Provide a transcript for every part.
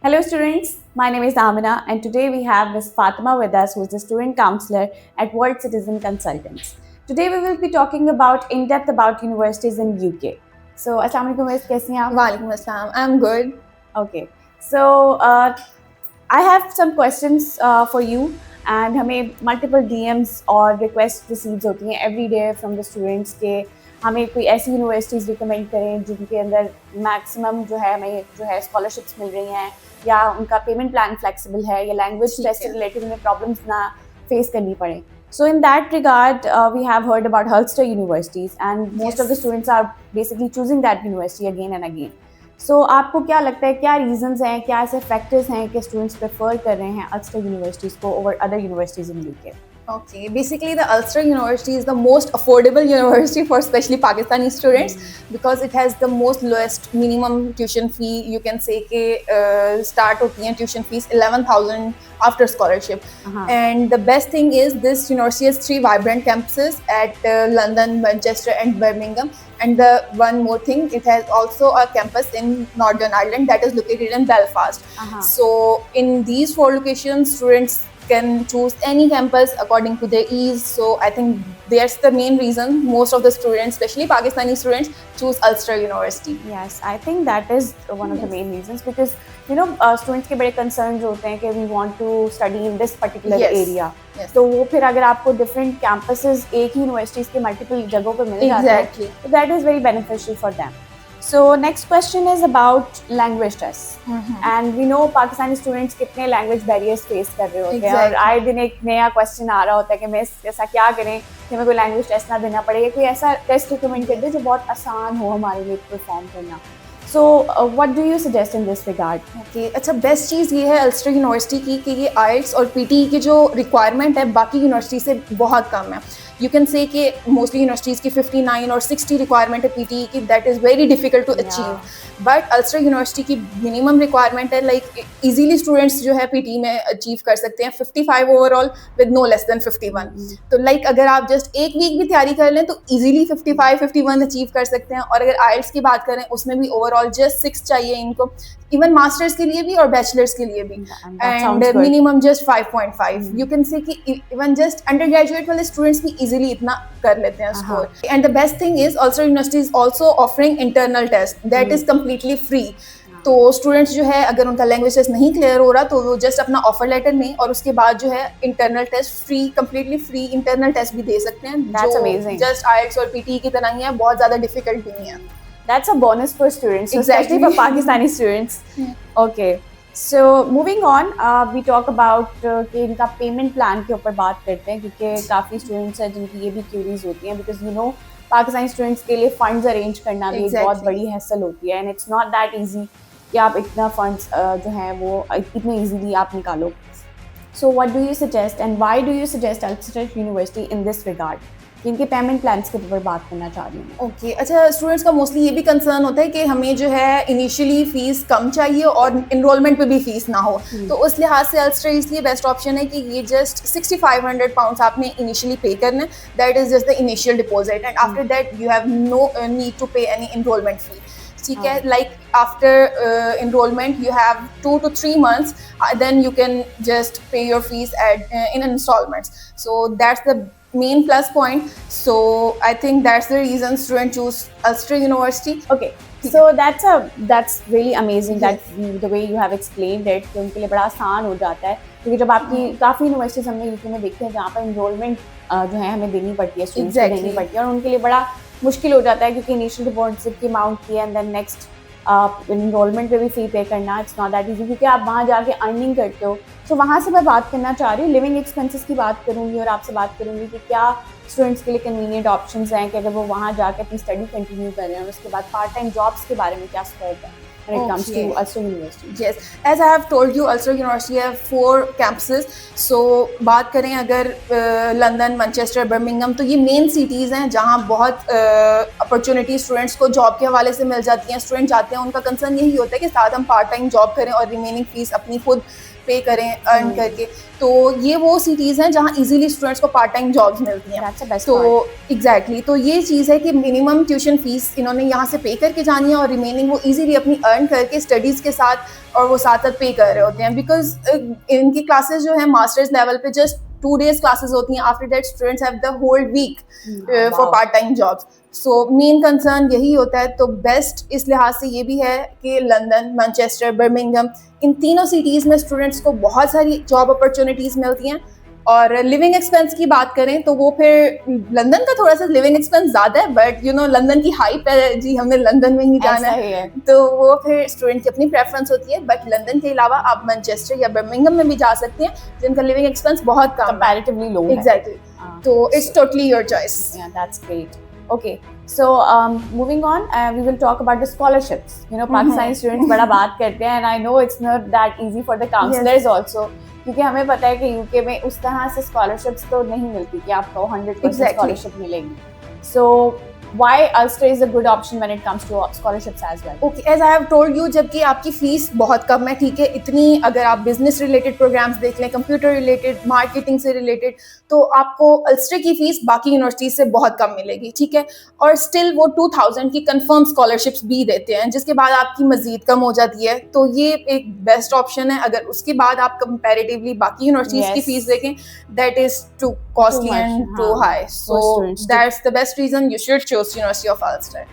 Hello students, my name is Amina and today we have Ms. Fatima with us who is the student counselor at World Citizen Consultants. Today we will be talking about in-depth about universities in UK. So Assalamu alaikum Ms. कैसी हैं आप? Walaikum assalam. I'm good. Okay. So I have some questions for you and हमें multiple DMs और requests received होती हैं every day from the students के हमें कोई ऐसी यूनिवर्सिटीज़ रिकमेंड करें जिनके अंदर मैक्सिमम जो है हमें जो है स्कॉलरशिप्स मिल रही हैं या उनका पेमेंट प्लान फ्लेक्सिबल है या लैंग्वेज टेस्ट से रिलेटेड उन्हें प्रॉब्लम्स ना फेस करनी पड़े. So in that regard, we have heard about Ulster universities and most of the students are basically choosing that university again and again. So आपको क्या लगता है क्या reasons हैं क्या ऐसे factors हैं कि students prefer कर रहे हैं Ulster universities को over other universities in UK? Okay, basically the Ulster University is the most affordable university for especially Pakistani students because it has the most lowest minimum tuition fee. You can say कि start होती है tuition fees 11,000 after scholarship. And the best thing is this university has 3 vibrant campuses at London, Manchester and Birmingham. And the one more thing, it has also a campus in Northern Ireland that is located in Belfast. So in these 4 locations, students can choose any campus according to their ease. So I think that's the main reason most of the students, especially Pakistani students, choose Ulster University. Yes, I think that is one of the main reasons because students के बड़े concerns होते हैं कि we want to study in this particular area. Yes. तो वो फिर अगर आपको different campuses एक ही universities के multiple जगहों पे मिल जाते हैं, तो that is very beneficial for them. So next question is about language tests. And we know Pakistani students कितने language barriers face कर रहे होते हैं और आए दिन एक नया question आ रहा होता है कि मैं ऐसा क्या करें कि हमें कोई language test ना देना पड़े या कोई ऐसा test recommend कर दे जो बहुत आसान हो हमारे लिए perform करना. So what do you suggest in this regard? Okay, अच्छा बेस्ट चीज़ ये है अल्स्टर यूनिवर्सिटी की कि ये IELTS और PTE की जो रिक्वायरमेंट है बाकी यूनिवर्सिटी से बहुत कम है. You can say कि मोस्टली यूनिवर्सिटीज़ की 59 और 60 रिक्वायरमेंट है PTE की, that is very difficult to achieve. But Ulster university की मिनिमम रिक्वायरमेंट है लाइक इजीली स्टूडेंट्स जो है PTE में अचीव कर सकते हैं 55 overall with no less than 51. तो लाइक अगर आप जस्ट एक वीक भी तैयारी कर लें तो इजीली 55 51 अचीव कर सकते हैं. और अगर IELTS की बात करें उसमें भी ओवरऑल जस्ट 6 चाहिए इनको, इवन मास्टर्स के लिए भी और बैचलर्स के लिए भी, and minimum just 5.5. You can say कि इवन जस्ट अंडर ग्रेजुएट वाले स्टूडेंट्स भी इजीली इतना कर लेते हैं score. And the best thing is also university is also offering internal test that is completely free. तो स्टूडेंट्स जो है अगर उनका लैंग्वेज टेस्ट नहीं क्लियर हो रहा तो वो जस्ट अपना ऑफर लेटर लें और उसके बाद जो है internal test free, completely free internal test भी दे सकते हैं. That's amazing. जस्ट IELTS और PTE की तरह ही है, बहुत ज़्यादा डिफिकल्ट भी नहीं है. That's a bonus for students, especially for Pakistani students. Okay. So moving on, we talk about कि इनका पेमेंट प्लान के ऊपर बात करते हैं क्योंकि काफ़ी स्टूडेंट्स हैं जिनकी ये भी क्यूरीज होती हैं बिकॉज पाकिस्तानी स्टूडेंट्स के लिए फंड्स अरेंज करना भी एक बहुत बड़ी हैसल होती है and it's not that easy कि आप इतना फंड्स जो हैं वो इतने ईजीली आप निकालो. So what do you suggest and why do you suggest Ulster university in this regard? इनके पेमेंट प्लान्स के ऊपर बात करना चाह रही हूँ. ओके, अच्छा स्टूडेंट्स का मोस्टली ये भी कंसर्न होता है कि हमें जो है इनिशियली फ़ीस कम चाहिए और इनरोलमेंट पे भी फ़ीस ना हो. तो उस लिहाज से अल्स्टर इसलिए बेस्ट ऑप्शन है कि ये जस्ट 6500 पाउंड्स आपने इनिशियली पे करना है. That is just the initial deposit and after that you have no need to pay any enrolment fee. ठीक है, like after enrolment you have 2 to 3 months, then you can just pay your fees in installments. So that's the main plus point. So I think that's the reason students choose Ulster University. Okay, so that's really amazing that the way you have explained it कि उनके लिए बड़ा आसान हो जाता है क्योंकि जब आपकी काफ़ी यूनिवर्सिटीज हमने यूके में देखी है जहाँ पर इनरोलमेंट जो है हमें देनी पड़ती है, स्टूडेंट्स को देनी पड़ती है और उनके लिए बड़ा मुश्किल हो जाता है क्योंकि इनिशियल डिपॉजिट की अमाउंट की एंड देन नेक्स्ट इनरोलमेंट पे भी फ़ी पे करना इट्स नॉट दैट ईजी क्योंकि आप वहाँ जाके अर्निंग करते हो. तो वहाँ से मैं बात करना चाह रही हूँ, लिविंग एक्सपेंसेस की बात करूँगी और आपसे बात करूँगी कि क्या स्टूडेंट्स के लिए कन्वीनियंट ऑप्शंस हैं कि अगर वो वहाँ जाके अपनी स्टडी कंटिन्यू कर रहे हैं और उसके बाद पार्ट टाइम जॉब्स के बारे में क्या स्कोप है when it comes to Ulster University? Yes, as I have told you, Ulster University have 4 campuses. So बात करें अगर लंदन, मैनचेस्टर, बर्मिंघम, तो ये मेन सिटीज़ हैं जहाँ बहुत अपॉर्चुनिटी स्टूडेंट्स को जॉब के हवाले से मिल जाती हैं. स्टूडेंट जाते हैं, उनका कंसर्न यही होता है कि साथ हम पार्ट टाइम जॉब करें और रिमेनिंग फीस अपनी खुद पे करें अर्न करके, तो ये वो सिटीज़ हैं जहाँ इजीली स्टूडेंट्स को पार्ट टाइम जॉब्स मिलती हैं। That's the best तो part. एग्जैक्टली तो ये चीज़ है कि मिनिमम ट्यूशन फीस इन्होंने यहाँ से पे करके जानी है और रिमेनिंग वो इजीली अपनी अर्न करके स्टडीज़ के साथ और वो साथ साथ पे कर रहे होते हैं, बिकॉज इनकी क्लासेस जो है मास्टर्स लेवल पे जस्ट 2 days क्लासेस होती हैं, after that students have the whole week for Wow. Part time jobs. So main concern यही होता है। तो बेस्ट इस लिहाज से ये भी है कि लंदन, मैनचेस्टर, बर्मिंघम, इन तीनों सिटीज़ में स्टूडेंट्स को बहुत सारी जॉब अपॉर्चुनिटीज़ मिलती हैं। और लिविंग एक्सपेंस की बात करें तो वो फिर लंदन का थोड़ा सा लिविंग एक्सपेंस ज़्यादा है, बट यू नो लंदन की हाइप है जी, हमने लंदन में ही जाना ऐसा ही है, है. तो वो फिर स्टूडेंट की अपनी प्रेफरेंस होती है। बट लंदन के अलावा आप मैनचेस्टर या बर्मिंघम में भी जा सकते हैं जिनका लिविंग एक्सपेंस बहुत कम है। Comparatively low. एग्जैक्टली, तो it's totally your choice. Yeah, that's great. Okay, so moving on, we will talk about the scholarships. You know, Pakistani students बड़ा बात करते हैं, and I know it's not that easy for the counselors also. क्योंकि हमें पता है कि UK में उस तरह से scholarships तो नहीं मिलती कि आपको 100% Exactly. scholarship मिलेगी. So why Ulster is a good option when it comes to scholarships as well? Okay, as I have told you, जबकि आपकी फीस बहुत कम है, ठीक है, इतनी अगर आप बिजनेस रिलेटेड प्रोग्राम्स देख लें, कंप्यूटर रिलेटेड, मार्केटिंग से रिलेटेड, तो आपको अल्स्टर की फीस बाकी यूनिवर्सिटीज से बहुत कम मिलेगी, ठीक है। और स्टिल वो 2000 की कंफर्म स्कॉलरशिप्स भी देते हैं, जिसके बाद आपकी मजीद कम हो जाती है। तो ये एक बेस्ट ऑप्शन है। अगर उसके बाद आप कंपैरेटिवली बाकी यूनिवर्सिटीज की Yes. फीस देखें, that is too costly much, and too हाँ, high, for so students to- that's the best reason you should choose university of Ulster.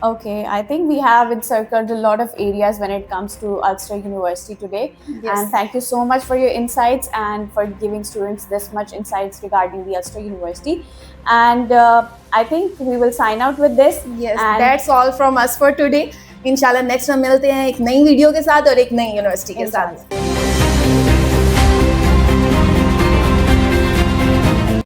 Okay, I think we have encircled a lot of areas when it comes to Ulster University today. Yes. And thank you so much for your insights and for giving students this much insights regarding the Ulster University. And I think we will sign out with this. Yes, And that's all from us for today. इंशाल्लाह next हम मिलते हैं एक नई video के साथ और एक नई यूनिवर्सिटी के साथ।